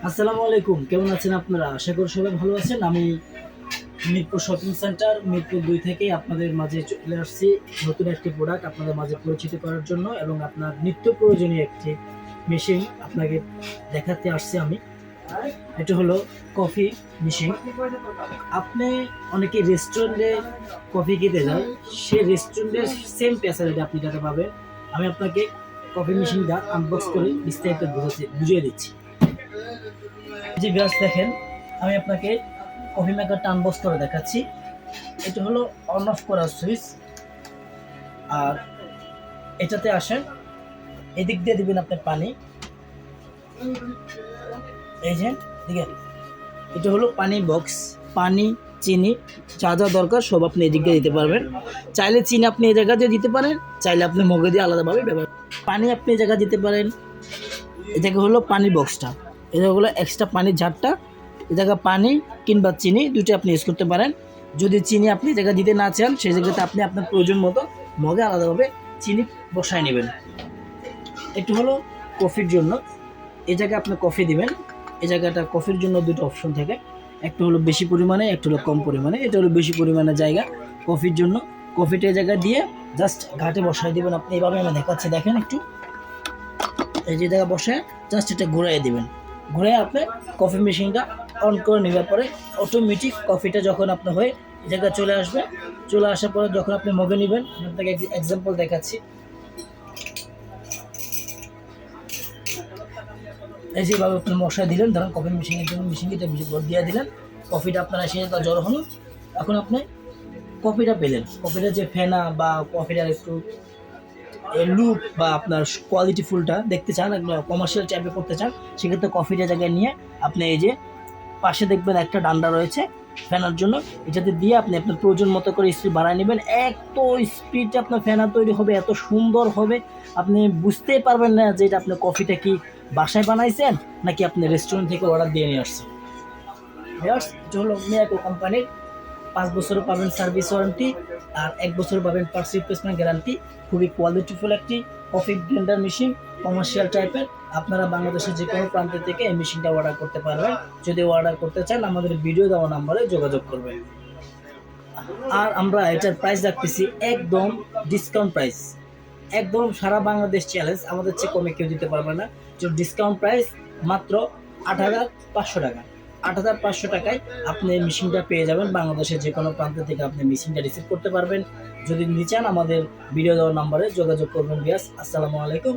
আসসালামু আলাইকুম, কেমন আছেন আপনারা? আশা করি সবাই ভালো আছেন। আমি মিরপুর শপিং সেন্টার মিরপুর ২ থেকে আপনাদের মাঝে চলে আসছি নতুন একটি প্রোডাক্ট আপনাদের মাঝে পরিচিত করার জন্য এবং আপনার নিত্য প্রয়োজনীয় একটি মেশিন আপনাকে দেখাতে আসছি আমি। এটা হলো কফি মেশিন। আপনি অনেকে রেস্টুরেন্টে কফি খেতে যায়, সেই রেস্টুরেন্টের সেম ফ্যাসিলিটি আপনি এটাতে পাবেন। আমি আপনাকে কফি মেশিনটা আনবক্স করে বিস্তারিত বুঝিয়ে দিচ্ছি। জি ভিউয়ার্স, দেখেন আমি আপনাকে কফি মেকারটা আনবক্স করে দেখাচ্ছি। এটা হলো অন অফ করার সুইচ। আর এটাতে আসেন, এদিক দিয়ে দিবেন আপনি পানি। এই যে দেখেন, এটা হলো পানি বক্স। পানি, চিনি, যা যা দরকার সব আপনি এদিক দিয়ে দিতে পারবেন। চাইলে চিনি আপনি এই জায়গা দিয়ে দিতে পারেন, চাইলে আপনি মগে দিয়ে আলাদাভাবে ব্যবহার। পানি আপনি এই জায়গা দিতে পারেন। এটাকে হলো পানি বক্সটা, এটা হলো এক্সট্রা পানির ঝাড়টা। এই জায়গা পানি কিংবা চিনি দুটো আপনি ইউজ করতে পারেন। যদি চিনি আপনি জায়গা দিতে না চান, সেই জায়গাতে আপনি আপনার প্রয়োজন মতো মগে আলাদাভাবে চিনি বসায় নেবেন। একটু হলো কফির জন্য, এই জায়গায় আপনি কফি দিবেন। এই জায়গাটা কফির জন্য দুটো অপশন থাকে, একটা হলো বেশি পরিমাণে, একটা হলো কম পরিমাণে। এটা হলো বেশি পরিমাণের জায়গা কফির জন্য। কফিটা এই জায়গায় দিয়ে জাস্ট ঘাটে বসায় দিবেন আপনি। এইভাবে আমি দেখাচ্ছি, দেখেন একটু। এই যে জায়গা বসে জাস্ট এটা ঘুরাই দিবেন। ঘুরে আপনি কফি মেশিনটা অন করে নেওয়ার পরে অটোমেটিক কফিটা যখন আপনার হয়ে এই জায়গায় চলে আসবে, চলে আসার পরে যখন আপনি মগে নেবেন, আমি আপনাকে এক্সাম্পল দেখাচ্ছি। এই যেভাবে আপনি মশলা দিলেন, ধরেন কফি মেশিনের জন্য মেশিনটা দিয়ে দিলেন, কফিটা আপনার এসে জড়ো হলো। এখন আপনি কফিটা পেলেন, কফিটা যে ফেনা বা কফিটার একটু লুক বা আপনার কোয়ালিটি ফুলটা দেখতে চান, কমার্শিয়াল টাইপে করতে চান, সেক্ষেত্রে কফিটা জায়গায় নিয়ে আপনি এই যে পাশে দেখবেন একটা ডান্ডা রয়েছে ফ্যানার জন্য, এটাতে দিয়ে আপনি আপনার প্রয়োজন মতো করে স্পিড বাড়ায় নেবেন। এত স্পিডে আপনার ফ্যানা তৈরি হবে, এত সুন্দর হবে, আপনি বুঝতেই পারবেন না যে এটা আপনি কফিটা কি বাসায় বানাইছেন নাকি আপনি রেস্টুরেন্ট থেকে অর্ডার দিয়ে নিয়ে আসছেন। এটা হলো মিয়াকো কোম্পানির। 5 বছরও পাবেন সার্ভিস ওয়ারেন্টি, আর 1 বছর পাবেন পার্টস রিপ্লেসমেন্ট গ্যারান্টি। খুবই কোয়ালিটিফুল একটি কফি ব্লেন্ডার মেশিন, কমার্শিয়াল টাইপের। আপনারা বাংলাদেশের যে কোনো প্রান্ত থেকে এই মেশিনটা অর্ডার করতে পারবেন। যদি অর্ডার করতে চান, আমাদের ভিডিও দেওয়া নাম্বারে যোগাযোগ করবেন। আর আমরা এটার প্রাইস রাখতেছি একদম ডিসকাউন্ট প্রাইস, একদম সারা বাংলাদেশ চ্যালেঞ্জ, আমাদের চেয়ে কমে কেউ দিতে পারবে না। যে ডিসকাউন্ট প্রাইস মাত্র 8,500 টাকা। 8,500 টাকায় আপনি এই মেশিনটা পেয়ে যাবেন। বাংলাদেশের যে কোনো প্রান্ত থেকে আপনি মেশিনটা রিসিভ করতে পারবেন। যদি নিতে চান, আমাদের ভিডিও দেওয়ার নাম্বারে যোগাযোগ করবেন। বিয়াস, আসসালামু আলাইকুম।